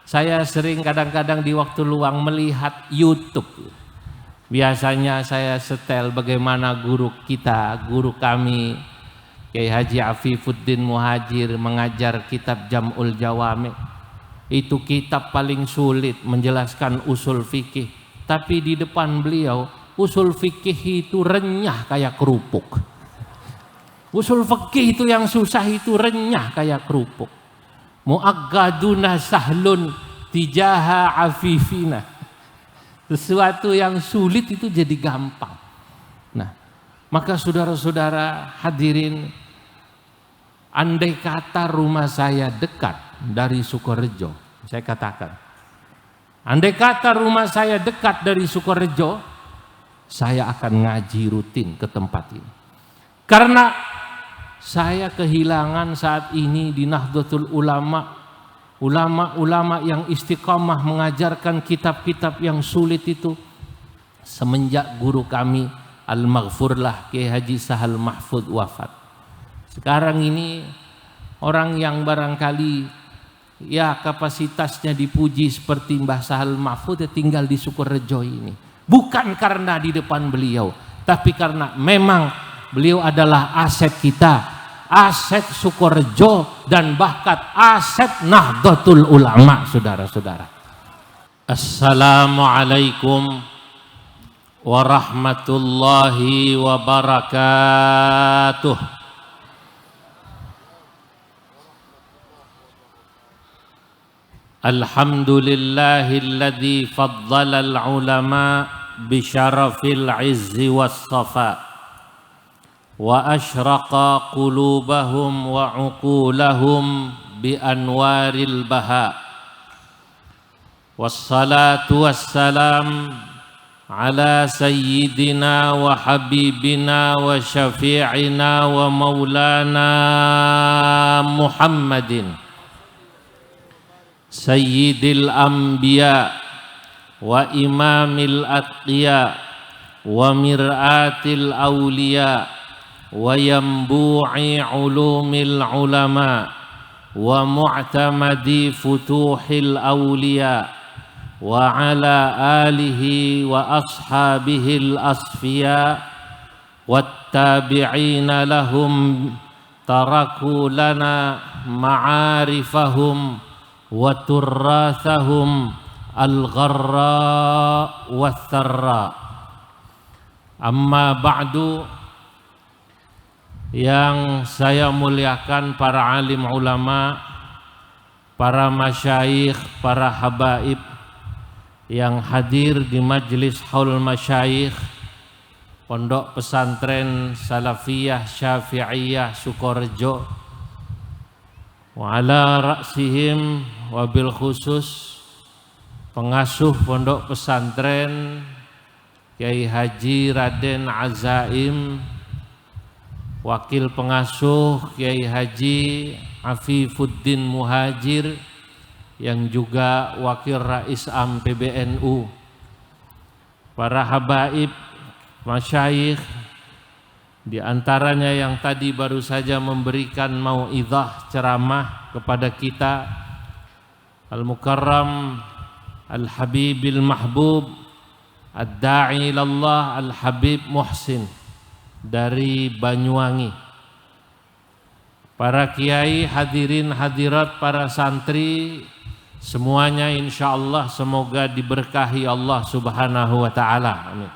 Saya sering kadang-kadang di waktu luang melihat YouTube. Biasanya saya setel bagaimana guru kami Kiai Haji Afifuddin Muhajir mengajar kitab Jam'ul Jawami. Itu kitab paling sulit menjelaskan usul fikih, tapi di depan beliau usul fikih itu renyah kayak kerupuk. Usul fikih itu yang susah itu renyah kayak kerupuk. Mu'aggaduna sahlun tijaha afifina. Sesuatu yang sulit itu jadi gampang. Nah, maka saudara-saudara hadirin, andai kata rumah saya dekat dari Sukorejo, saya katakan, andai kata rumah saya dekat dari Sukorejo, saya akan ngaji rutin ke tempat ini. Karena saya kehilangan saat ini di Nahdlatul Ulama, ulama-ulama yang istiqamah mengajarkan kitab-kitab yang sulit itu semenjak guru kami Al-Maghfurlah Kiai Haji Sahal Mahfud wafat. Sekarang ini orang yang barangkali ya kapasitasnya dipuji seperti Mbah Sahal Mahfud ya tinggal di Sukorejo ini. Bukan karena di depan beliau, tapi karena memang beliau adalah aset kita, aset Sukorejo, dan bahkan aset Nahdlatul Ulama, saudara-saudara. Assalamualaikum warahmatullahi wabarakatuh. Alhamdulillahilladzi faddala al-ulama bisyarafil izzi was-safa wa asyraqa qulubahum wa uqulahum bi anwaril baha. Wassalatu wassalam ala sayyidina wa habibina wa syafi'ina wa maulana Muhammadin sayyidil anbiya wa imamil atqiya wa mir'atil awliya wa yambu'i ulumil ulama wa mu'tamadi futuhil awliya wa ala alihi wa ashabihil asfiya wattabi'ina lahum taraku lana ma'arifahum wa turrathahum al-gharra wa tharra. Amma ba'du. Yang saya muliakan para alim ulama, para masyayikh, para habaib yang hadir di majlis haul masyayikh Pondok Pesantren Salafiyah Syafi'iyah Sukorejo, wa ala ra'sihim wabil khusus pengasuh pondok pesantren Kiai Haji Raden Azaim, wakil pengasuh Kiai Haji Afifuddin Muhajir yang juga wakil Rais Am PBNU, para habaib, masyayikh, di antaranya yang tadi baru saja memberikan mau'izah ceramah kepada kita Al-Mukarram Al-Habibil Mahbub Ad-Da'i ilallah Al-Habib Muhsin dari Banyuwangi, para kiai, hadirin hadirat, para santri semuanya insyaallah semoga diberkahi Allah Subhanahu wa taala. Amin.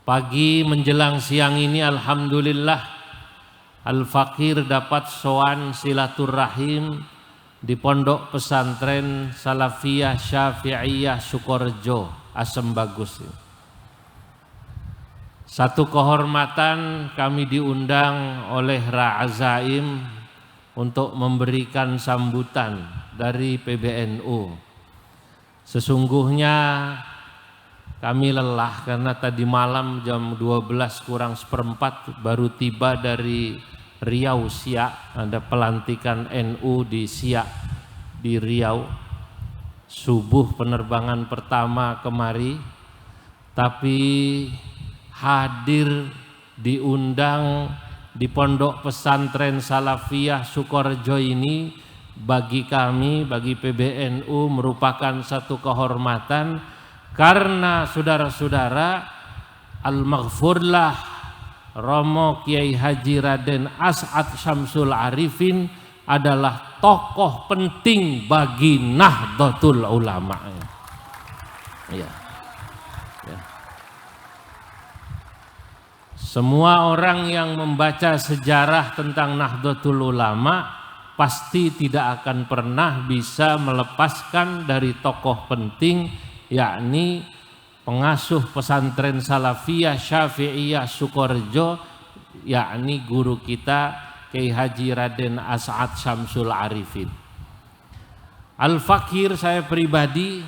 Pagi menjelang siang ini alhamdulillah Al-Fakir dapat sowan silaturahim di Pondok Pesantren Salafiyah Syafi'iyah Sukorejo, Asem Bagus. Satu kehormatan kami diundang oleh Ra'azaim untuk memberikan sambutan dari PBNU. Sesungguhnya kami lelah karena tadi malam jam 12 kurang seperempat baru tiba dari Riau Siak, ada pelantikan NU di Siak di Riau. Subuh penerbangan pertama kemari, tapi hadir diundang di Pondok Pesantren Salafiyah Sukorejo ini bagi kami, bagi PBNU merupakan satu kehormatan karena saudara-saudara Al-Maghfurlah Romo Kiai Haji Raden As'ad Syamsul Arifin adalah tokoh penting bagi Nahdlatul Ulama. Ya. Ya. Semua orang yang membaca sejarah tentang Nahdlatul Ulama pasti tidak akan pernah bisa melepaskan dari tokoh penting, yakni pengasuh pesantren Salafiyah Syafi'iyah Sukorejo, yakni guru kita Kiai Haji Raden As'ad Syamsul Arifin. Al-Fakir, saya pribadi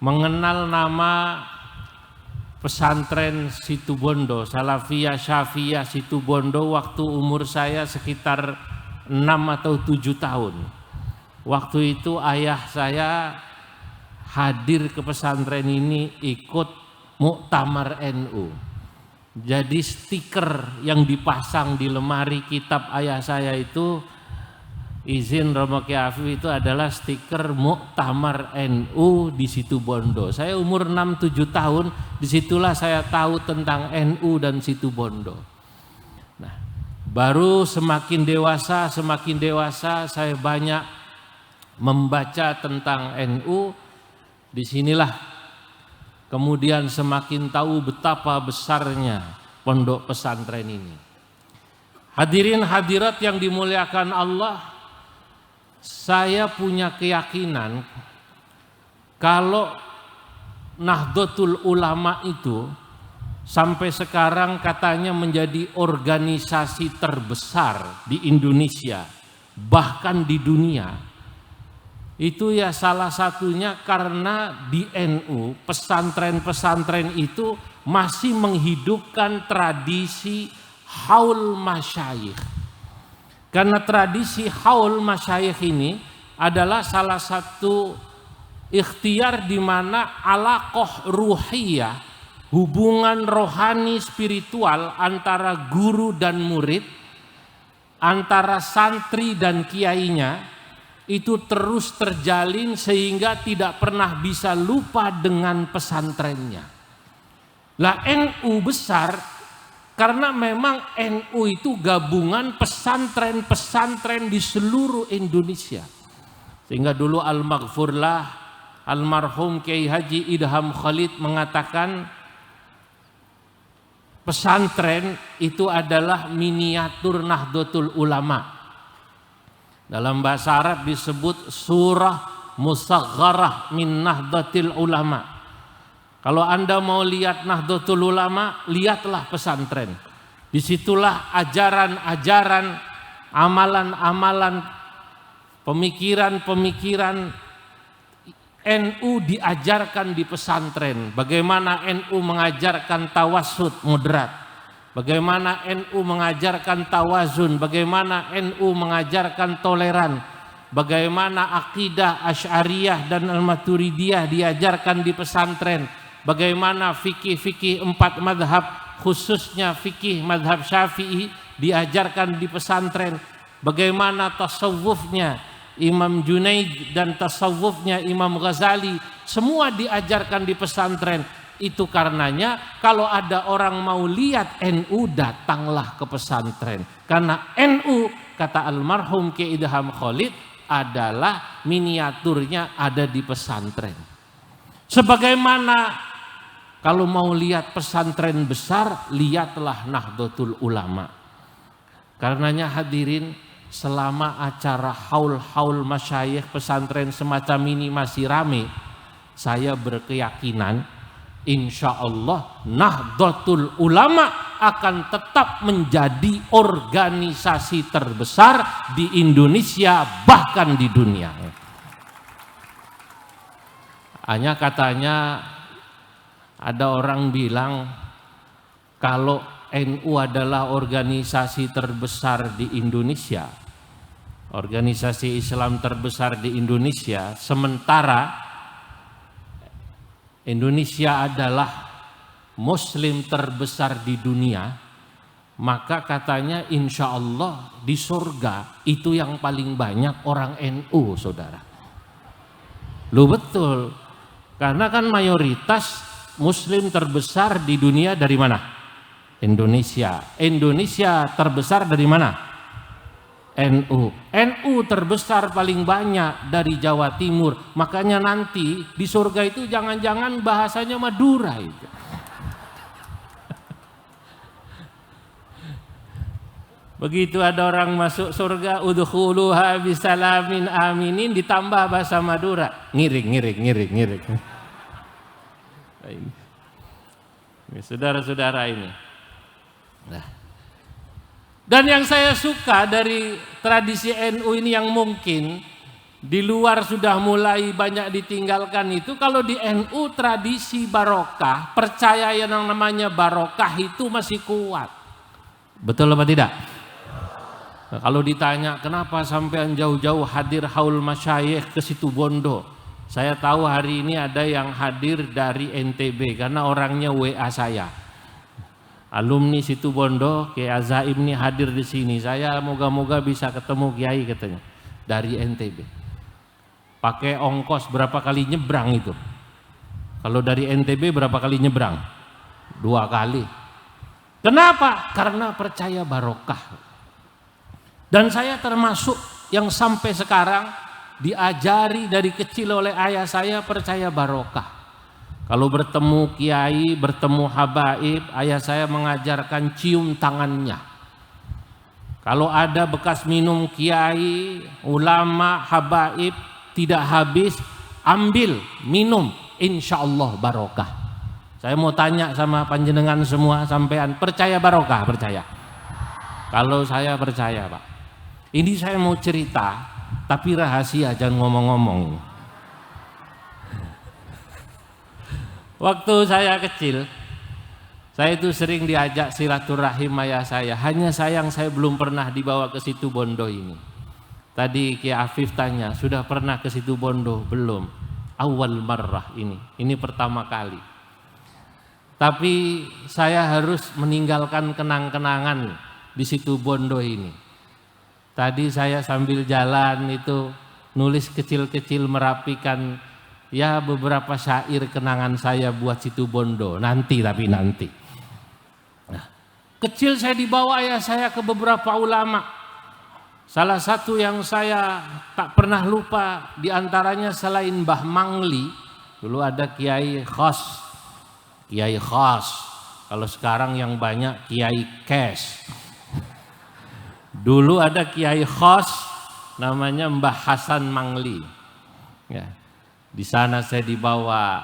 mengenal nama pesantren Situbondo, Salafiyah Syafi'iyah Situbondo waktu umur saya sekitar 6 atau 7 tahun. Waktu itu ayah saya hadir ke pesantren ini ikut muktamar NU. Jadi stiker yang dipasang di lemari kitab ayah saya itu, izin Romo Kiai Afif, itu adalah stiker muktamar NU di Situbondo. Saya umur 6-7 tahun, disitulah saya tahu tentang NU dan Situbondo. Nah, baru semakin dewasa saya banyak membaca tentang NU. Disinilah kemudian semakin tahu betapa besarnya pondok pesantren ini. Hadirin hadirat yang dimuliakan Allah, saya punya keyakinan kalau Nahdlatul Ulama itu sampai sekarang katanya menjadi organisasi terbesar di Indonesia, bahkan di dunia. Itu ya salah satunya karena di NU pesantren-pesantren itu masih menghidupkan tradisi haul masyayikh. Karena tradisi haul masyayikh ini adalah salah satu ikhtiar di mana alaqah ruhiyah, hubungan rohani spiritual antara guru dan murid, antara santri dan kiainya itu terus terjalin sehingga tidak pernah bisa lupa dengan pesantrennya. Lah NU besar karena memang NU itu gabungan pesantren-pesantren di seluruh Indonesia. Sehingga dulu Al-Maghfurlah almarhum Kiai Haji Idham Khalid mengatakan pesantren itu adalah miniatur Nahdlatul Ulama. Dalam bahasa Arab disebut surah musagharah min Nahdlatul Ulama. Kalau Anda mau lihat Nahdlatul Ulama, lihatlah pesantren. Disitulah ajaran-ajaran, amalan-amalan, pemikiran-pemikiran NU diajarkan di pesantren. Bagaimana NU mengajarkan tawassut moderat, bagaimana NU mengajarkan tawazun, bagaimana NU mengajarkan toleran, bagaimana akidah Asy'ariyah dan Al-Maturidiyah diajarkan di pesantren, bagaimana fikih-fikih 4 madhab khususnya fikih madhab Syafi'i diajarkan di pesantren, bagaimana tasawufnya Imam Junaid dan tasawufnya Imam Ghazali, semua diajarkan di pesantren. Itu karenanya kalau ada orang mau lihat NU, datanglah ke pesantren. Karena NU, kata almarhum Kiai Idham Khalid, adalah miniaturnya ada di pesantren. Sebagaimana kalau mau lihat pesantren besar, lihatlah Nahdlatul Ulama. Karenanya hadirin, selama acara haul-haul masyayikh pesantren semacam ini masih rame, saya berkeyakinan insya Allah Nahdlatul Ulama akan tetap menjadi organisasi terbesar di Indonesia bahkan di dunia. Hanya katanya ada orang bilang kalau NU adalah organisasi terbesar di Indonesia, organisasi Islam terbesar di Indonesia, sementara Indonesia adalah Muslim terbesar di dunia, maka katanya insya Allah di surga itu yang paling banyak orang NU, saudara. Lu betul, karena kan mayoritas Muslim terbesar di dunia dari mana? Indonesia. Indonesia terbesar dari mana? NU. NU terbesar paling banyak dari Jawa Timur. Makanya nanti di surga itu jangan-jangan bahasanya Madura itu. Begitu ada orang masuk surga, udkhuluha bisalamin aminin, ditambah bahasa Madura, ngirik. Ini saudara-saudara ini. Nah. Dan yang saya suka dari tradisi NU ini yang mungkin di luar sudah mulai banyak ditinggalkan itu, kalau di NU tradisi barokah, percaya yang namanya barokah itu masih kuat. Betul apa tidak? Nah, kalau ditanya kenapa sampean jauh-jauh hadir haul masyayikh ke Situbondo, saya tahu hari ini ada yang hadir dari NTB karena orangnya WA saya. Alumni Situbondo, Kiai Azaim ini hadir di sini. Saya moga-moga bisa ketemu Kiai katanya dari NTB. Pakai ongkos berapa kali nyebrang itu? Kalau dari NTB berapa kali nyebrang? 2 kali. Kenapa? Karena percaya barokah. Dan saya termasuk yang sampai sekarang diajari dari kecil oleh ayah saya percaya barokah. Kalau bertemu kiai, bertemu habaib, ayah saya mengajarkan cium tangannya. Kalau ada bekas minum kiai, ulama, habaib tidak habis, ambil, minum, insya Allah barokah. Saya mau tanya sama panjenengan semua, sampean percaya barokah? Percaya? Kalau saya percaya, Pak. Ini saya mau cerita, tapi rahasia, jangan ngomong-ngomong. Waktu saya kecil, saya itu sering diajak silaturahim ayah saya. Hanya sayang saya belum pernah dibawa ke Situbondo ini. Tadi Kiai Afif tanya, sudah pernah ke Situbondo? Belum. Awal marrah ini pertama kali. Tapi saya harus meninggalkan kenang-kenangan di Situbondo ini. Tadi saya sambil jalan itu nulis kecil-kecil merapikan ya beberapa syair kenangan saya buat Situbondo. Nanti. Nah, kecil saya dibawa ayah saya ke beberapa ulama. Salah satu yang saya tak pernah lupa diantaranya selain Mbah Mangli, dulu ada Kiai Khos. Kalau sekarang yang banyak Kiai Kes. Dulu ada Kiai Khos namanya Mbah Hasan Mangli. Ya. Di sana saya dibawa,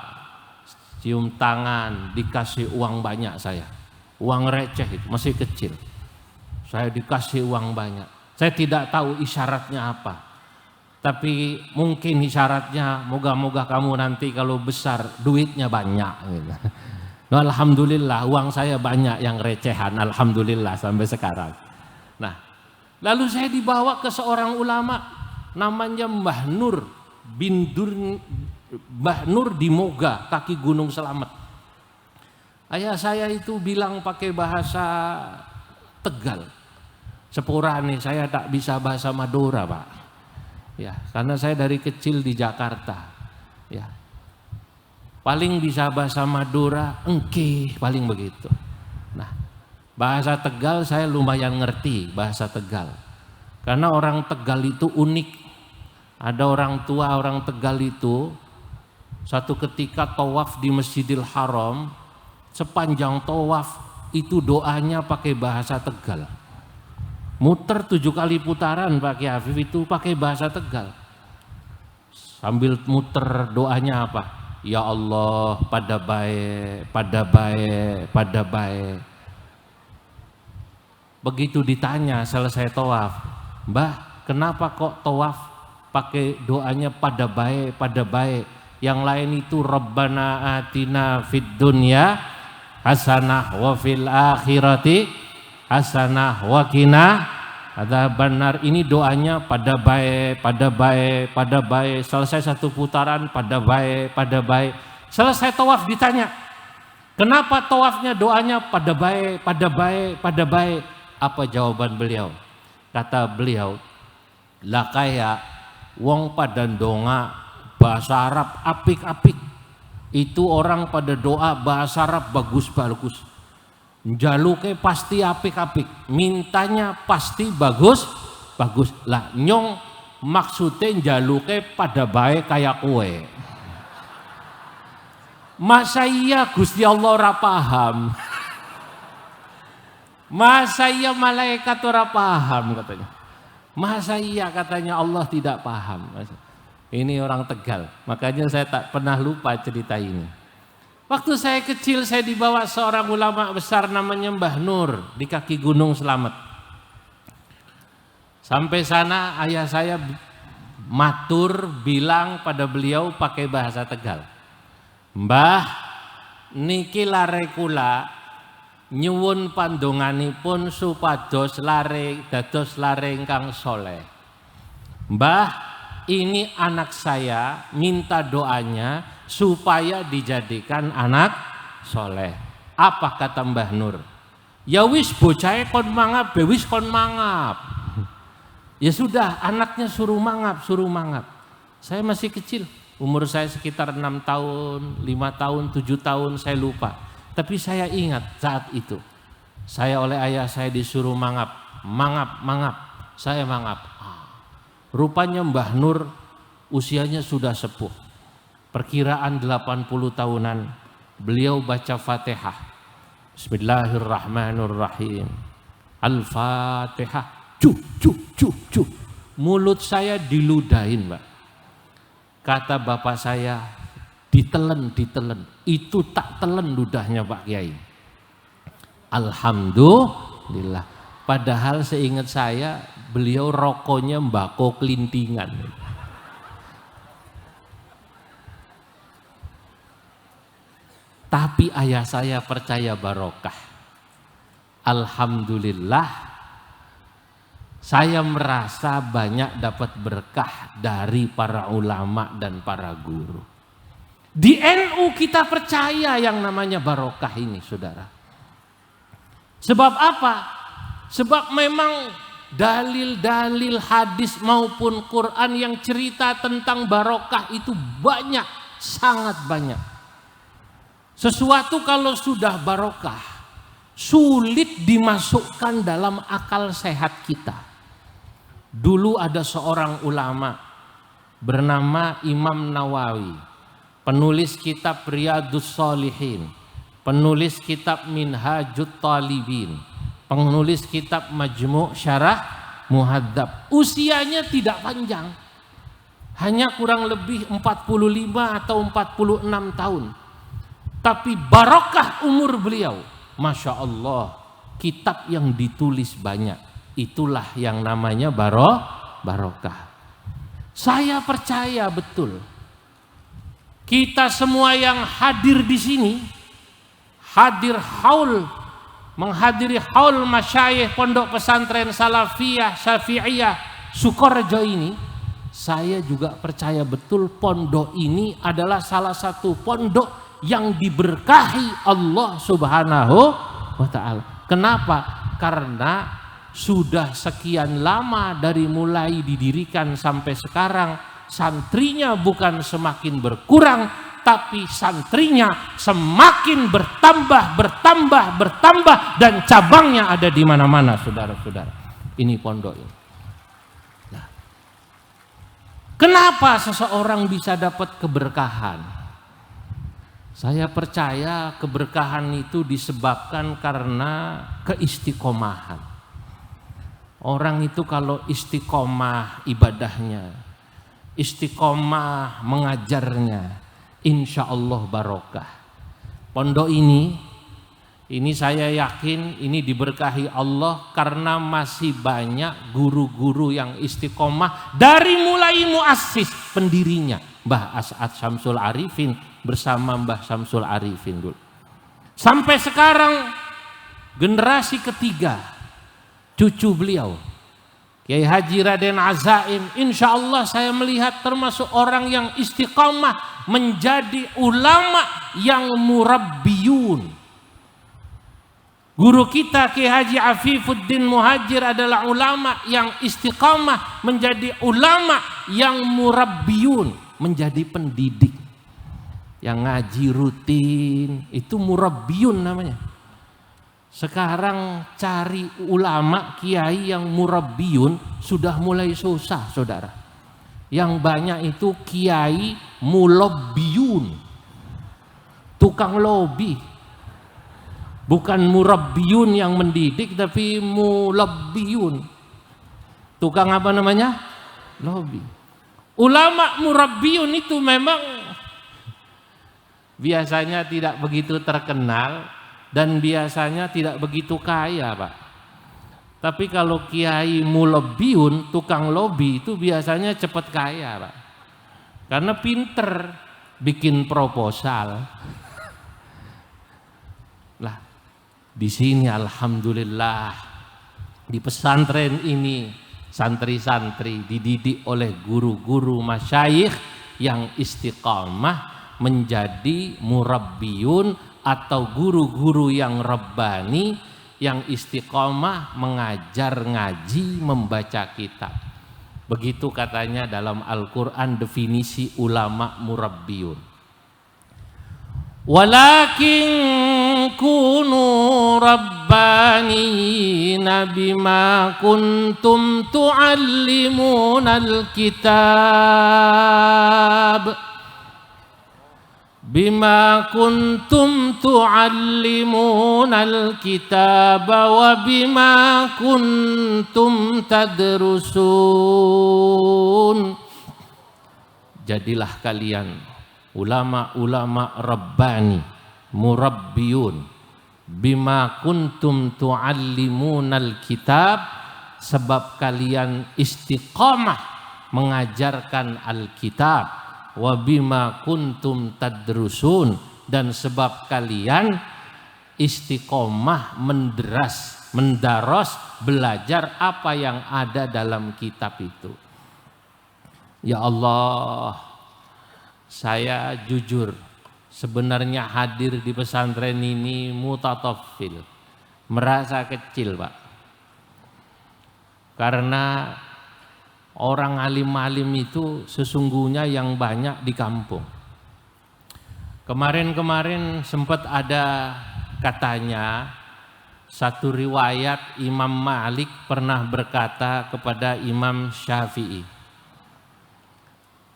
cium tangan, dikasih uang banyak saya. Uang receh itu, masih kecil. Saya dikasih uang banyak. Saya tidak tahu isyaratnya apa. Tapi mungkin isyaratnya moga-moga kamu nanti kalau besar duitnya banyak gitu. Nah, alhamdulillah uang saya banyak yang recehan, alhamdulillah sampai sekarang. Nah, lalu saya dibawa ke seorang ulama namanya Mbah Nur di Moga, kaki Gunung Selamet. Ayah saya itu bilang pakai bahasa Tegal. Sepura nih, saya tak bisa bahasa Madura, Pak. Ya, karena saya dari kecil di Jakarta. Ya. Paling bisa bahasa Madura, engke, paling begitu. Nah, bahasa Tegal saya lumayan ngerti bahasa Tegal. Karena orang Tegal itu unik. Ada orang tua orang Tegal itu satu ketika tawaf di Masjidil Haram, sepanjang tawaf itu doanya pakai bahasa Tegal. Muter 7 kali putaran Pak Kiai Afif itu pakai bahasa Tegal. Sambil muter doanya apa? Ya Allah, pada baik. Begitu ditanya selesai tawaf, Mbah, kenapa kok tawaf pakai doanya pada baik? Yang lain itu Rabbana atina fid dunya hasanah wa fil akhirati hasanah wa qina adzabannar. Ini doanya pada baik. Selesai satu putaran pada baik. Selesai tawaf ditanya, Kenapa tawafnya doanya pada baik, pada baik, pada baik? Apa jawaban beliau? Kata beliau, lah kaya wong pada donga bahasa Arab apik-apik. Itu orang pada doa bahasa Arab bagus-bagus. Jaluke pasti apik-apik, mintanya pasti bagus-bagus. Lah nyong maksudnya jaluke pada baik kayak kue. Masa iya Gusti Allah ora paham? Masa iya malaikat ora paham katanya? Masa iya katanya Allah tidak paham? Ini orang Tegal, makanya saya tak pernah lupa cerita ini. Waktu saya kecil saya dibawa seorang ulama besar namanya Mbah Nur di kaki Gunung Slamet. Sampai sana ayah saya matur bilang pada beliau pakai bahasa Tegal. Mbah, niki lare kula nyuwun pandonganipun supados lare dados lare ingkang soleh. Mbah, ini anak saya minta doanya supaya dijadikan anak soleh. Apa kata Mbah Nur? Ya wis bocahe kon mangap, wis kon mangap. Ya sudah, anaknya suruh mangap, suruh mangap. Saya masih kecil. Umur saya sekitar 6 tahun, 5 tahun, 7 tahun, saya lupa. Tapi saya ingat saat itu. Saya oleh ayah saya disuruh mangap, mangap, mangap. Saya mangap. Rupanya Mbah Nur usianya sudah sepuh. Perkiraan 80 tahunan. Beliau baca Fatihah. Bismillahirrahmanirrahim. Al-Fatihah. Cuh, cuh, cuh, cuh. Mulut saya diludahin, Mbak. Kata bapak saya, ditelen, ditelen. Itu tak telen ludahnya Pak Kiai. Alhamdulillah. Padahal seingat saya, beliau rokoknya mbako kelintingan. Tapi ayah saya percaya barokah. Alhamdulillah. Saya merasa banyak dapat berkah dari para ulama dan para guru. Di NU kita percaya yang namanya barokah ini, saudara. Sebab apa? Sebab memang dalil-dalil hadis maupun Quran yang cerita tentang barokah itu banyak, sangat banyak. Sesuatu kalau sudah barokah, sulit dimasukkan dalam akal sehat kita. Dulu ada seorang ulama bernama Imam Nawawi, penulis kitab Riyadhus Shalihin, penulis kitab Minhajut Talibin, penulis kitab Majmu' Syarah Muhadzab. Usianya tidak panjang, hanya kurang lebih 45 atau 46 tahun. Tapi barokah umur beliau, Masya Allah, kitab yang ditulis banyak. Itulah yang namanya barokah. Saya percaya betul. Kita semua yang hadir di sini, hadir haul, menghadiri haul masyayikh Pondok Pesantren Salafiyah Syafi'iyah Sukorejo ini, saya juga percaya betul pondok ini adalah salah satu pondok yang diberkahi Allah Subhanahu wa Ta'ala. Kenapa? Karena sudah sekian lama dari mulai didirikan sampai sekarang, santrinya bukan semakin berkurang, tapi santrinya semakin bertambah, bertambah, bertambah, dan cabangnya ada di mana-mana, saudara-saudara. Ini pondok ini. Nah, kenapa seseorang bisa dapat keberkahan? Saya percaya keberkahan itu disebabkan karena keistiqomahan. Orang itu kalau istiqomah ibadahnya, istiqomah mengajarnya, insya Allah barokah. Pondok ini saya yakin ini diberkahi Allah karena masih banyak guru-guru yang istiqomah dari mulai muassis pendirinya Mbah As'ad Syamsul Arifin bersama Mbah Syamsul Arifin dulu. Sampai sekarang generasi ketiga cucu beliau Kiai Haji Raden Azaim, insya Allah saya melihat termasuk orang yang istiqamah menjadi ulama yang murabbi murabbiyun. Guru kita Kiai Haji Afifuddin Muhajir adalah ulama yang istiqamah, menjadi ulama yang murabbiyun, menjadi pendidik. Yang ngaji rutin, itu murabbiyun namanya. Sekarang cari ulama kiai yang murabbiyun sudah mulai susah, saudara. Yang banyak itu kiai mulabbiyun, tukang lobi. Bukan murabbiyun yang mendidik, tapi mulabbiyun. Tukang apa namanya? Lobi. Ulama murabbiyun itu memang biasanya tidak begitu terkenal dan biasanya tidak begitu kaya, Pak. Tapi kalau kiai mulabbiyun, tukang lobi, itu biasanya cepat kaya, Pak. Karena pinter bikin proposal. Lah, di sini alhamdulillah di pesantren ini santri-santri dididik oleh guru-guru masyayikh yang istiqamah menjadi murabbiyun atau guru-guru yang rabbani yang istiqamah mengajar ngaji membaca kitab. Begitu katanya dalam Al-Quran definisi ulama murabbiyun. Walakin kunu rabbanina bima kuntum tuallimunal kitab bima kuntum tuallimunal kitab wa bima kuntum tadrusun. Jadilah kalian ulama-ulama rabbani, murabbiyun, bima kuntum tuallimunal kitab, sebab kalian istiqamah mengajarkan Alkitab, wa bima kuntum tadrusun, dan sebab kalian istiqamah mendaros, belajar apa yang ada dalam kitab itu. Ya Allah, saya jujur sebenarnya hadir di pesantren ini mutatafil, merasa kecil, Pak. Karena orang alim-alim itu sesungguhnya yang banyak di kampung. Kemarin-kemarin sempat ada katanya satu riwayat Imam Malik pernah berkata kepada Imam Syafi'i.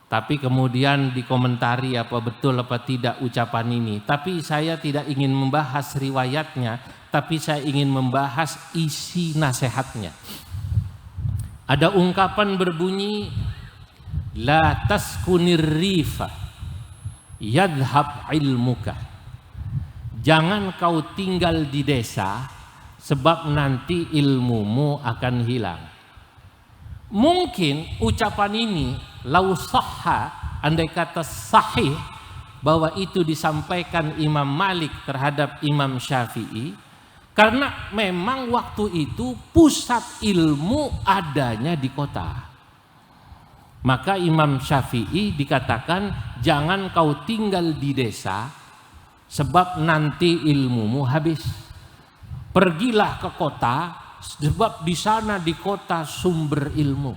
Tapi kemudian dikomentari apa betul apa tidak ucapan ini. Tapi saya tidak ingin membahas riwayatnya, tapi saya ingin membahas isi nasihatnya. Ada ungkapan berbunyi, la taskunir rifa yadhhab ilmuka. Jangan kau tinggal di desa, sebab nanti ilmumu akan hilang. Mungkin ucapan ini lau sahha, andai kata sahih bahwa itu disampaikan Imam Malik terhadap Imam Syafi'i, karena memang waktu itu pusat ilmu adanya di kota. Maka Imam Syafi'i dikatakan jangan kau tinggal di desa sebab nanti ilmumu habis. Pergilah ke kota sebab di sana di kota sumber ilmu.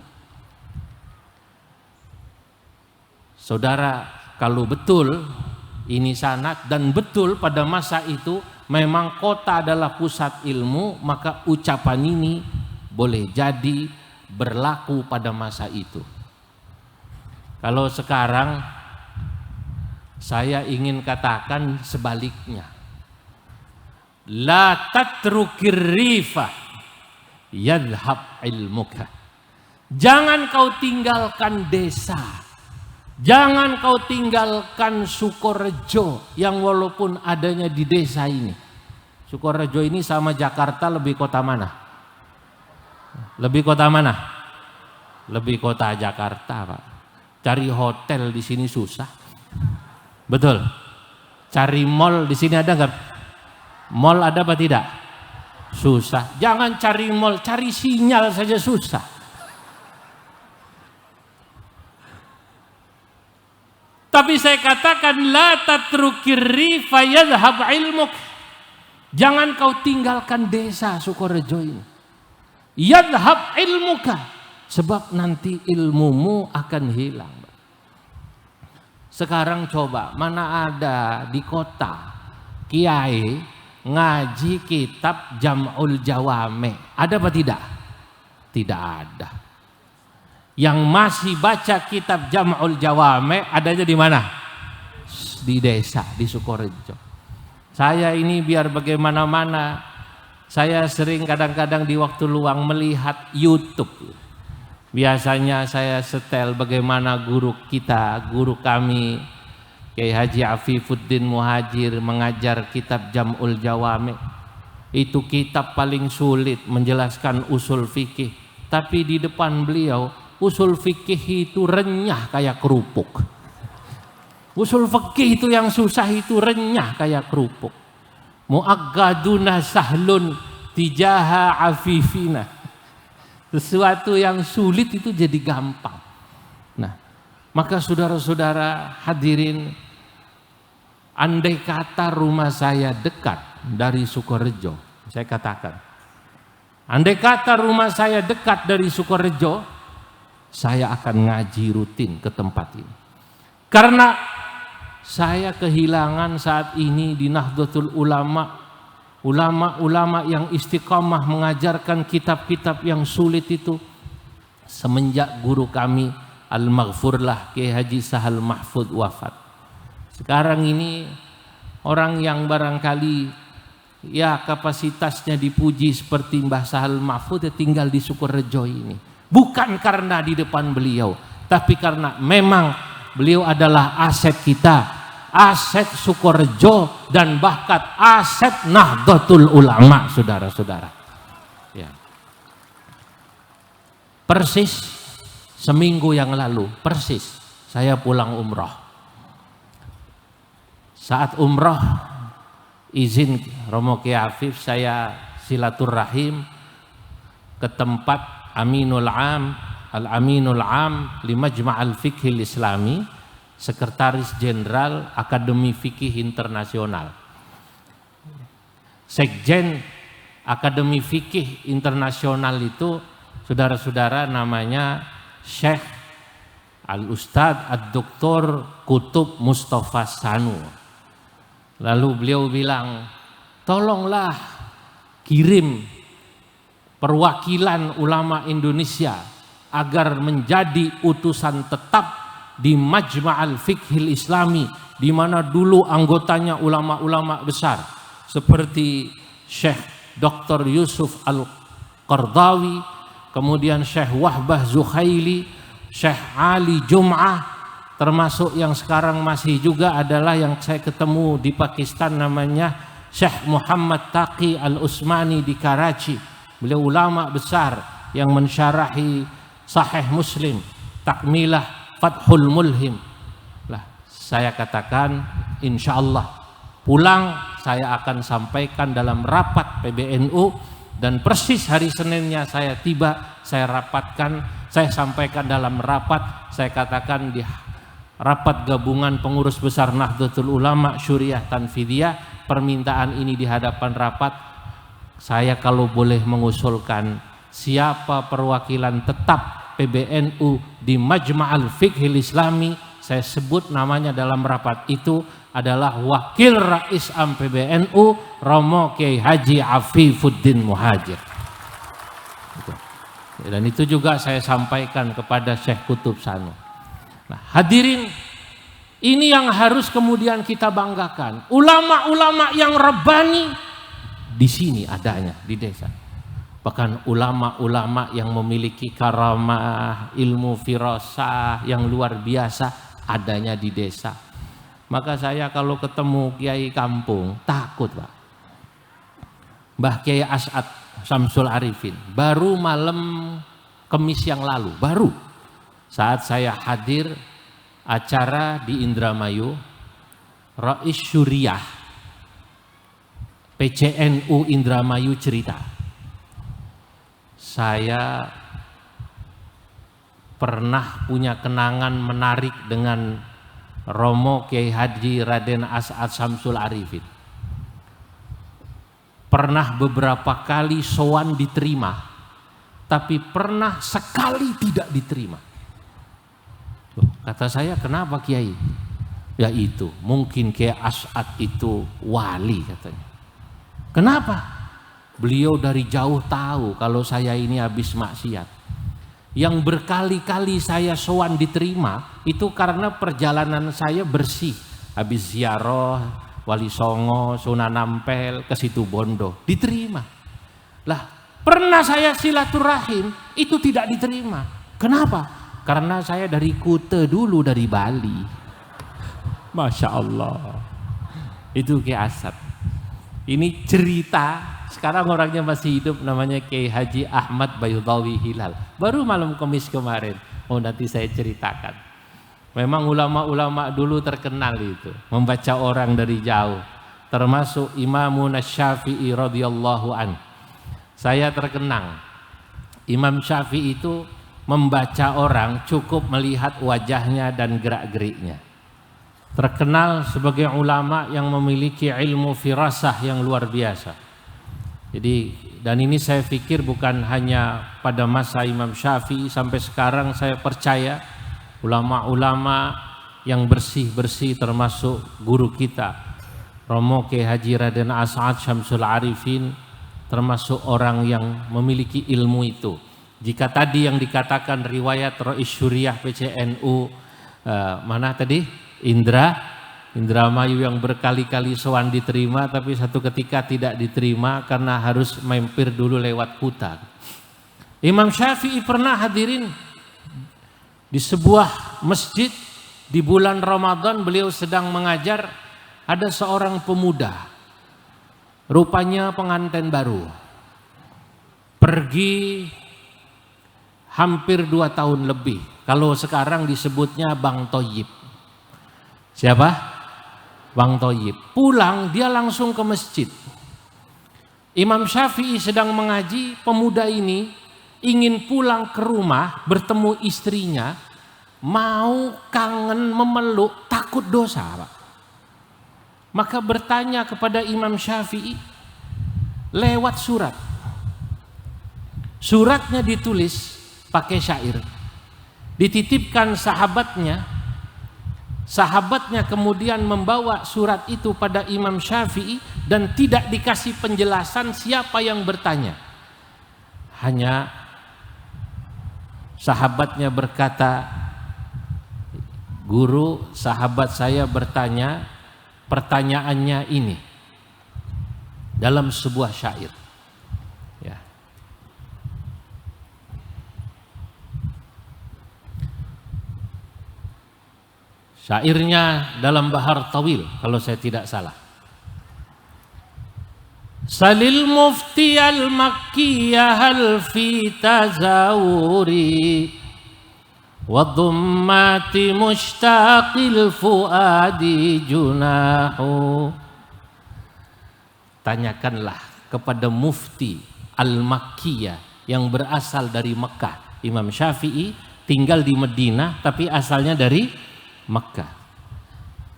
Saudara, kalau betul ini sanad dan betul pada masa itu memang kota adalah pusat ilmu, maka ucapan ini boleh jadi berlaku pada masa itu. Kalau sekarang saya ingin katakan sebaliknya. La tatrukir rifa yadhhab ilmuka. Jangan kau tinggalkan desa. Jangan kau tinggalkan Sukorejo yang walaupun adanya di desa ini. Sukorejo ini sama Jakarta lebih kota mana? Lebih kota mana? Lebih kota Jakarta, Pak. Cari hotel di sini susah. Betul. Cari mall di sini ada nggak? Mall ada apa tidak? Susah. Jangan cari mall, cari sinyal saja susah. Tapi saya katakan la tatrukir rifa yadhhab ilmuk. Jangan kau tinggalkan desa Sukorejo ini. Yadhhab ilmuka, sebab nanti ilmumu akan hilang. Sekarang coba, mana ada di kota kiai ngaji kitab Jam'ul Jawame? Ada apa tidak? Tidak ada. Yang masih baca kitab Jam'ul Jawame adanya di mana? Di desa, di Sukorejo. Saya ini biar bagaimana-mana, saya sering kadang-kadang di waktu luang melihat YouTube. Biasanya saya setel bagaimana guru kita, guru kami Kiai Haji Afifuddin Muhajir mengajar kitab Jam'ul Jawame. Itu kitab paling sulit menjelaskan usul fikih, tapi di depan beliau usul fikih itu renyah kayak kerupuk. Usul fikih itu yang susah itu renyah kayak kerupuk. Mu'aggaduna sahlun tijaha afifina. Sesuatu yang sulit itu jadi gampang. Nah, maka saudara-saudara hadirin, andai kata rumah saya dekat dari Sukorejo, saya katakan, andai kata rumah saya dekat dari Sukorejo, saya akan ngaji rutin ke tempat ini. Karena saya kehilangan saat ini di Nahdlatul Ulama, ulama-ulama yang istiqamah mengajarkan kitab-kitab yang sulit itu semenjak guru kami Al-Maghfurlah Kiai Haji Sahal Mahfud wafat. Sekarang ini orang yang barangkali ya kapasitasnya dipuji seperti Mbah Sahal Mahfud ya tinggal di Sukorejo ini. Bukan karena di depan beliau, tapi karena memang beliau adalah aset kita, aset Sukorejo, dan bahkan aset Nahdlatul Ulama, saudara-saudara. Ya. Persis seminggu yang lalu, persis saya pulang umroh. Saat umroh, izin Romo Kiai Afif, saya silaturahim ke tempat Aminul Am, Al-Aminul Am li Majma'al Fiqhil Islami, Sekretaris Jenderal Akademi Fikih Internasional. Sekjen Akademi Fikih Internasional itu, saudara-saudara, namanya Syekh Al-Ustadz Ad-Doktor Kutub Mustafa Sanu. Lalu beliau bilang, tolonglah kirim perwakilan ulama Indonesia agar menjadi utusan tetap di Majma'al Fiqhil Islami, di mana dulu anggotanya ulama-ulama besar seperti Syekh Dr. Yusuf Al-Qardawi, kemudian Syekh Wahbah Zuhaili, Syekh Ali Jum'ah, termasuk yang sekarang masih juga adalah yang saya ketemu di Pakistan namanya Syekh Muhammad Taqi Al-Usmani di Karachi. Beliau ulama besar yang mensyarahi Sahih Muslim, Takmilah Fathul Mulhim. Lah, saya katakan insya Allah pulang saya akan sampaikan dalam rapat PBNU, dan persis hari Seninnya saya tiba, saya rapatkan, saya sampaikan dalam rapat, saya katakan di rapat gabungan pengurus besar Nahdlatul Ulama Syuriah Tanfidiyah, permintaan ini di hadapan rapat. Saya kalau boleh mengusulkan siapa perwakilan tetap PBNU di Majma'al Fiqhil Islami, saya sebut namanya dalam rapat itu adalah Wakil Rais Am PBNU Romo Kiai Haji Afifuddin Muhajir. Dan itu juga saya sampaikan kepada Syekh Kutub Sanu. Nah, hadirin, ini yang harus kemudian kita banggakan. Ulama-ulama yang rabbani di sini adanya di desa. Bahkan ulama-ulama yang memiliki karamah, ilmu firasah yang luar biasa adanya di desa. Maka saya kalau ketemu kiai kampung takut, Pak. Mbah Kiai As'ad Samsul Arifin baru malam Kamis yang lalu, baru saat saya hadir acara di Indramayu, Rais Syuriah PCNU Indramayu cerita, saya pernah punya kenangan menarik dengan Romo Kiai Haji Raden As'ad Syamsul Arifin. Pernah beberapa kali sowan diterima, tapi pernah sekali tidak diterima. Loh, kata saya, kenapa Kiai? Ya itu, mungkin Kiai As'ad itu wali katanya. Kenapa? Beliau dari jauh tahu kalau saya ini habis maksiat. Yang berkali-kali saya sowan diterima itu karena perjalanan saya bersih. Habis ziarah Wali Songo, Sunan Ampel, ke Situ Bondo, diterima. Lah, pernah saya silaturahim itu tidak diterima. Kenapa? Karena saya dari Kute dulu, dari Bali. Masya Allah. Itu Kiai As'ad. Ini cerita. Sekarang orangnya masih hidup, namanya Kiai Haji Ahmad Bayudawi Hilal. Baru malam Kamis kemarin. Oh, nanti saya ceritakan. Memang ulama-ulama dulu terkenal itu, membaca orang dari jauh. Termasuk Imamun Syafi'i radhiyallahu an. Saya terkenang. Imam Syafi'i itu membaca orang cukup melihat wajahnya dan gerak-geriknya. Terkenal sebagai ulama yang memiliki ilmu firasah yang luar biasa. Jadi, dan ini saya pikir bukan hanya pada masa Imam Syafi'i, sampai sekarang saya percaya ulama-ulama yang bersih-bersih termasuk guru kita Romo Kiai Haji Raden As'ad Syamsul Arifin termasuk orang yang memiliki ilmu itu. Jika tadi yang dikatakan riwayat Rais Syuriah PCNU mana tadi? Indramayu yang berkali-kali sowan diterima tapi satu ketika tidak diterima karena harus mampir dulu lewat Kuta. Imam Syafi'i pernah hadirin di sebuah masjid di bulan Ramadan, beliau sedang mengajar, ada seorang pemuda, rupanya pengantin baru, pergi hampir 2 tahun lebih, kalau sekarang disebutnya Bang Toyib. Siapa? Bang Toyib. Pulang dia langsung ke masjid. Imam Syafi'i sedang mengaji, pemuda ini ingin pulang ke rumah bertemu istrinya, mau kangen memeluk, takut dosa, Pak. Maka bertanya kepada Imam Syafi'i lewat surat. Suratnya ditulis pakai syair, dititipkan sahabatnya. Sahabatnya kemudian membawa surat itu pada Imam Syafi'i dan tidak dikasih penjelasan siapa yang bertanya. Hanya sahabatnya berkata, "Guru, sahabat saya bertanya, pertanyaannya ini." Dalam sebuah syair. Ya. Syairnya dalam Bahar Tawil kalau saya tidak salah. Salil mufti al-makkiyah hal fi tazawuri wa dhummati mushtaqil fuadi junahu. Tanyakanlah kepada mufti al-makkiyah yang berasal dari Mekah. Imam Syafi'i tinggal di Madinah tapi asalnya dari Makkah.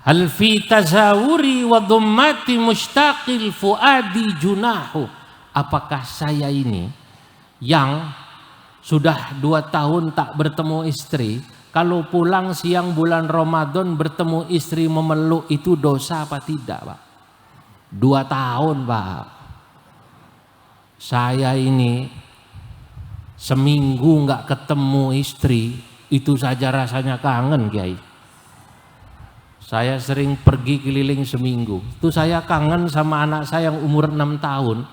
Hal fi tazawuri wa dhummati mushtaqil fuadi junahu. Apakah saya ini yang sudah 2 tahun tak bertemu istri, kalau pulang siang bulan Ramadan bertemu istri memeluk itu dosa apa tidak, Pak? 2 tahun, Pak. Saya ini seminggu nggak ketemu istri, itu saja rasanya kangen, Kiai. Saya sering pergi keliling seminggu. Itu saya kangen sama anak saya yang umur 6 tahun.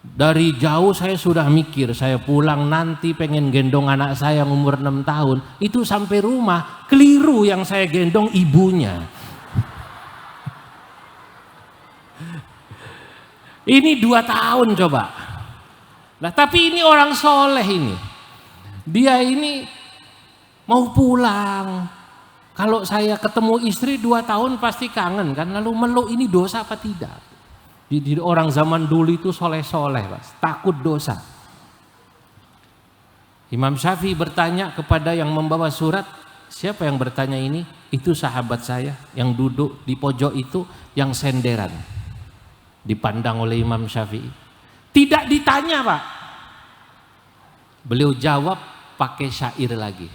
Dari jauh saya sudah mikir, saya pulang nanti pengen gendong anak saya yang umur 6 tahun. Itu sampai rumah, keliru yang saya gendong ibunya. Ini 2 tahun coba. Nah, tapi ini orang soleh ini. Dia ini mau pulang. Kalau saya ketemu istri 2 tahun pasti kangen kan, lalu meluk ini dosa apa tidak? Di orang zaman dulu itu soleh-soleh, takut dosa. Imam Syafi'i bertanya kepada yang membawa surat, siapa yang bertanya ini? Itu sahabat saya yang duduk di pojok itu, yang senderan, dipandang oleh Imam Syafi'i. Tidak ditanya Pak, beliau jawab pakai syair lagi.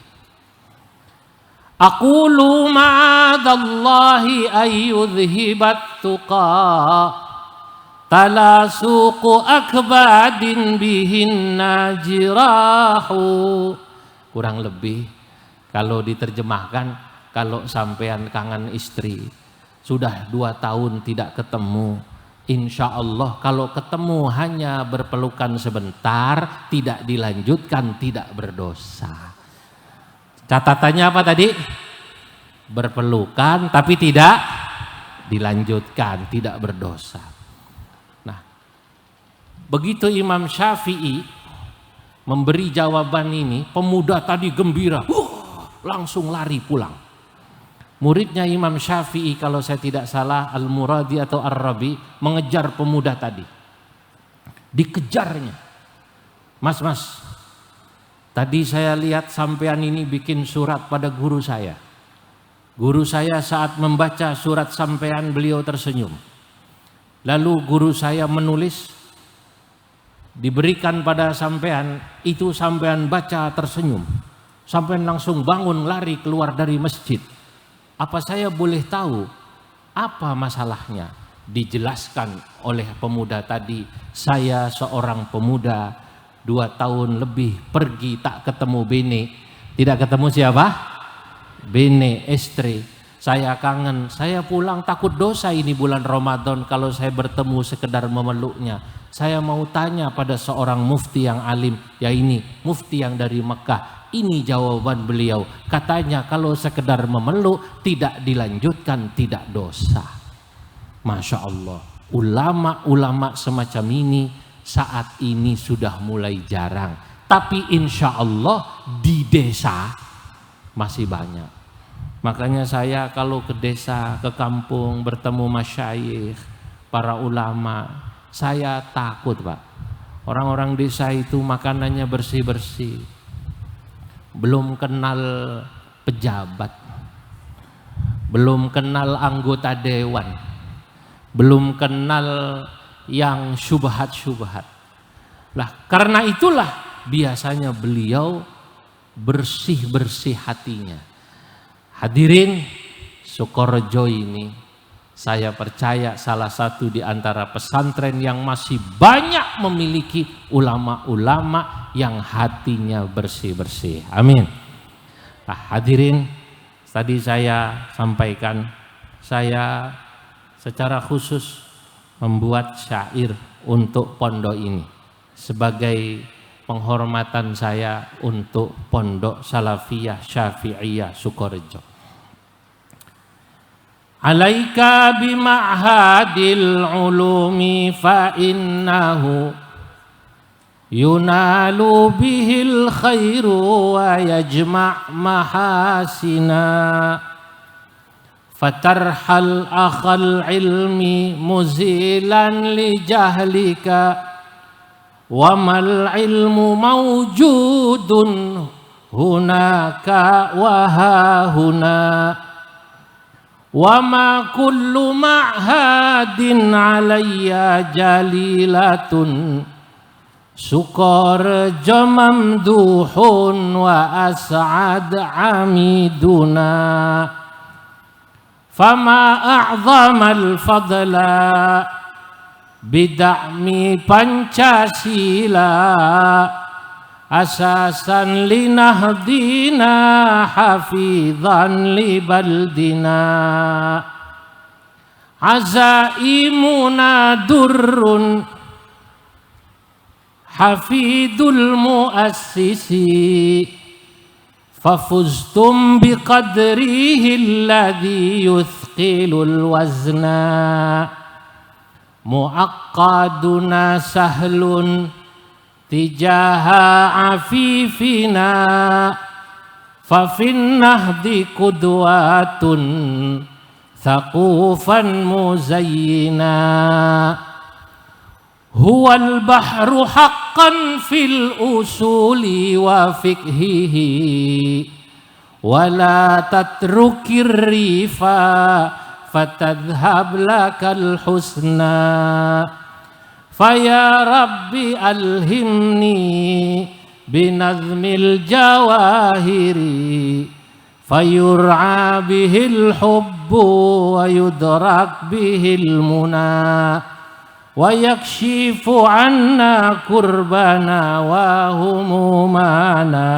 Aqulu ma'adallahi ayyudhibat tuqa talasuqu akbadin bihin najirahu. Kurang lebih kalau diterjemahkan, kalau sampean kangen istri, sudah 2 tahun tidak ketemu, insya Allah kalau ketemu hanya berpelukan sebentar, tidak dilanjutkan, tidak berdosa. Catatannya apa tadi? Berpelukan tapi tidak dilanjutkan, tidak berdosa. Nah, begitu Imam Syafi'i memberi jawaban ini, pemuda tadi gembira, langsung lari pulang. Muridnya Imam Syafi'i kalau saya tidak salah, Al-Muradi atau Ar-Rabi, mengejar pemuda tadi. Dikejarnya. Mas, tadi saya lihat sampean ini bikin surat pada guru saya. Guru saya saat membaca surat sampean, beliau tersenyum. Lalu guru saya menulis, diberikan pada sampean, itu sampean baca tersenyum. Sampean langsung bangun lari keluar dari masjid. Apa saya boleh tahu apa masalahnya? Dijelaskan oleh pemuda tadi, saya seorang pemuda 2 tahun lebih pergi tak ketemu bini. Tidak ketemu siapa? Bini, istri. Saya kangen, saya pulang takut dosa ini bulan Ramadan kalau saya bertemu sekedar memeluknya. Saya mau tanya pada seorang mufti yang alim, ya ini mufti yang dari Mekah. Ini jawaban beliau. Katanya kalau sekedar memeluk tidak dilanjutkan, tidak dosa. Masya Allah, ulama-ulama semacam ini saat ini sudah mulai jarang, tapi insya Allah di desa masih banyak. Makanya saya kalau ke desa, ke kampung, bertemu masyayikh, para ulama, saya takut Pak. Orang-orang desa itu makanannya bersih-bersih, belum kenal pejabat, belum kenal anggota dewan, belum kenal yang syubhat-syubhat. Lah karena itulah biasanya beliau bersih-bersih hatinya. Hadirin, Sukorejo ini saya percaya salah satu di antara pesantren yang masih banyak memiliki ulama-ulama yang hatinya bersih-bersih. Amin. Nah, hadirin, tadi saya sampaikan, saya secara khusus membuat syair untuk pondok ini sebagai penghormatan saya untuk pondok Salafiyah Syafi'iyah Sukorejo. Alaika bima'hadil ulumi fa innahu yunalu bihil khairu wa yajma' mahasina. Fatarhal akhal ilmi muzilan li jahlika wa mal ilmu mawjudun hunaka wa hahuna wa ma kullu ma'hadin alayya jalilatun Sukorejo mamduhun wa as'ad amiduna. Fama a'zamal fadla bid'ami Pancasila asasan linahdina hafidhan libaldina. Azaimuna durrun hafidul muassisi fafuztum biqadrihi alladhi yuthqilul wazna. Muaqqaduna sahlun tijaha afifina fafin nahdi qudwatun thaqufan muzayyina. Huwal bahru haqqan fil usuli wa fikhihi wala tatrukir rifa fatadhhab lakal husna. Faya Rabbi alhimni binazmil jawahiri fayur'a bihil hubbu wa yudrak bihil muna wa yakshifu anna kurbana wa humumana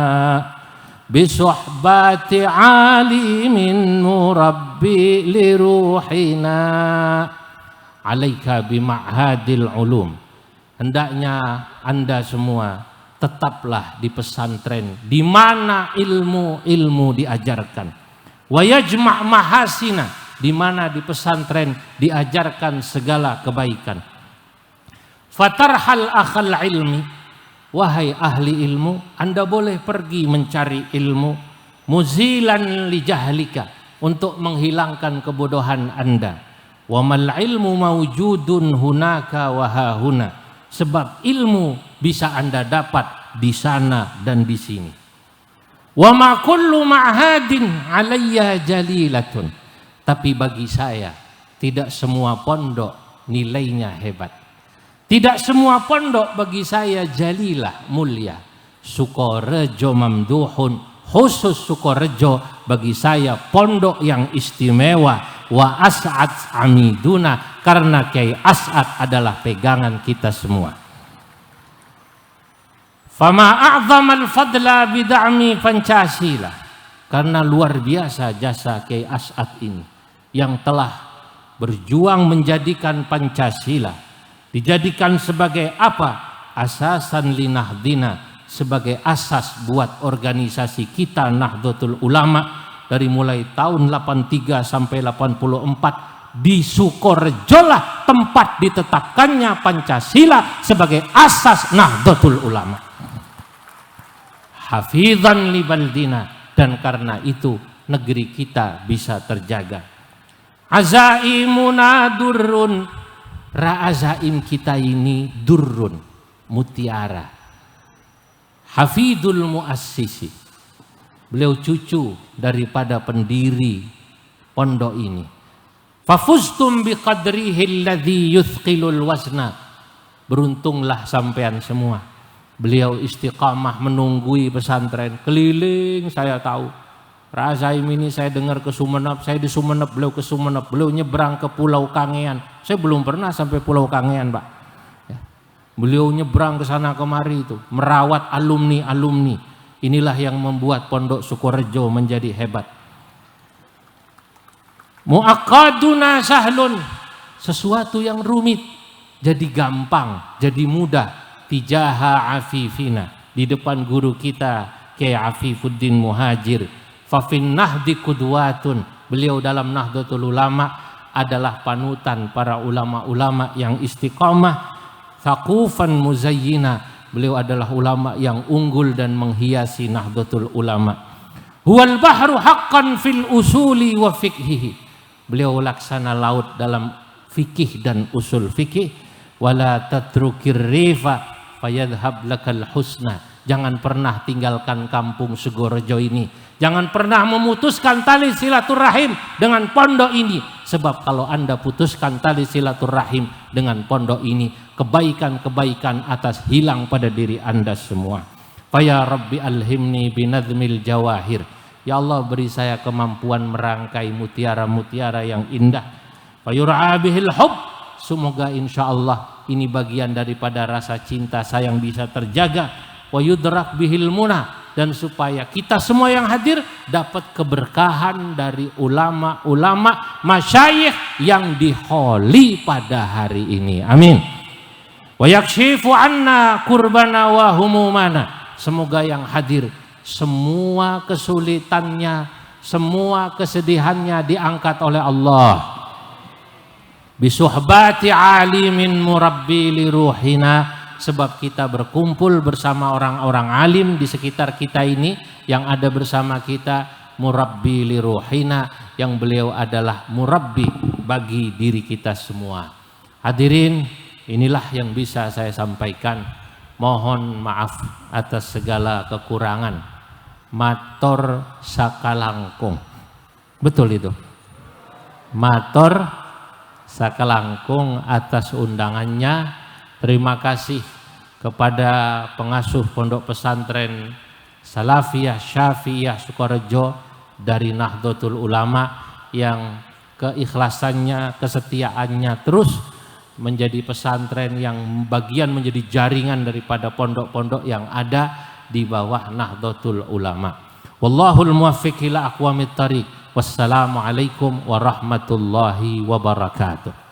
bisuhbati alimin murabbi liruhina. Alaika bima'hadil ulum. Hendaknya Anda semua tetaplah di pesantren di mana ilmu diajarkan. Wa yajma' mahasina, di mana di pesantren diajarkan segala kebaikan. Fatarhal akhal ilmi, wahai ahli ilmu, Anda boleh pergi mencari ilmu. Muzilan li jahlika, untuk menghilangkan kebodohan Anda. Wa mal ilmu mawjudun hunaka wa hahuna, sebab ilmu bisa Anda dapat di sana dan di sini. Wa ma kullu ma'hadin alayya jalilatun, tapi bagi saya tidak semua pondok nilainya hebat. Tidak semua pondok bagi saya jalilah, mulia. Sukorejo mamduhun, khusus Sukorejo bagi saya pondok yang istimewa. Wa As'ad amiduna, karena Kiai As'ad adalah pegangan kita semua. Fama a'zamal fadla bid'ami Pancasila, karena luar biasa jasa Kiai As'ad ini yang telah berjuang menjadikan Pancasila dijadikan sebagai apa? Asasan linahdina, sebagai asas buat organisasi kita Nahdlatul Ulama. Dari mulai tahun 83 sampai 84 di Sukorejo lah tempat ditetapkannya Pancasila sebagai asas Nahdlatul Ulama. Hafizan li baldina, dan karena itu negeri kita bisa terjaga. Azaimuna durrun, ra'azaim kita ini durrun, mutiara. Hafidul muassisi, beliau cucu daripada pendiri pondok ini. Fafuztum biqadrihi alladhi yuthqilul wazna, beruntunglah sampean semua. Beliau istiqamah menunggui pesantren keliling. Saya tahu Razaim ini, saya dengar ke Sumeneb, saya di Sumeneb, beliau ke Sumeneb, beliau nyebrang ke Pulau Kangean. Saya belum pernah sampai Pulau Kangean, Pak. Beliau nyebrang ke sana kemari itu merawat alumni-alumni. Inilah yang membuat Pondok Sukorejo menjadi hebat. Mu'aqqaduna sahlun, sesuatu yang rumit jadi gampang, jadi mudah. Tijaha afifina, di depan guru kita Kiai Afifuddin Muhajir. Fafin nahdi qudwatun, beliau dalam Nahdlatul Ulama adalah panutan para ulama-ulama yang istiqamah. Thaqufan muzayyina, beliau adalah ulama yang unggul dan menghiasi Nahdlatul Ulama. Huwal bahru haqqan fil usuli wa fikhihi, beliau laksana laut dalam fikih dan usul fikih. Wala tatrukir rifa fayadhhab lakal husna, jangan pernah tinggalkan kampung Sukorejo ini, jangan pernah memutuskan tali silaturahim dengan pondok ini, sebab kalau Anda putuskan tali silaturahim dengan pondok ini, kebaikan-kebaikan atas hilang pada diri Anda semua. Faya Rabbi alhimni binazmil jawahir, ya Allah beri saya kemampuan merangkai mutiara-mutiara yang indah. Fayur'a bihil hub, semoga insya Allah ini bagian daripada rasa cinta sayang bisa terjaga. Wa yudrak bihil muna, dan supaya kita semua yang hadir dapat keberkahan dari ulama-ulama masyayikh yang diholi pada hari ini. Amin. Wa yakshifu anna kurbana wa humumana, semoga yang hadir semua kesulitannya, semua kesedihannya diangkat oleh Allah. Bisuhbati alimin murabbi li ruhina, sebab kita berkumpul bersama orang-orang alim di sekitar kita ini yang ada bersama kita. Murabbi li ruhina, yang beliau adalah murabbi bagi diri kita semua. Hadirin, inilah yang bisa saya sampaikan. Mohon maaf atas segala kekurangan. matur sakalangkung. Betul itu. Matur sakalangkung atas undangannya. Terima kasih kepada pengasuh Pondok Pesantren Salafiyah Syafi'iyah Sukorejo dari Nahdlatul Ulama yang keikhlasannya, kesetiaannya terus menjadi pesantren yang bagian menjadi jaringan daripada pondok-pondok yang ada di bawah Nahdlatul Ulama. Wallahul muwaffiq ila aqwamit thariq. Wassalamualaikum warahmatullahi wabarakatuh.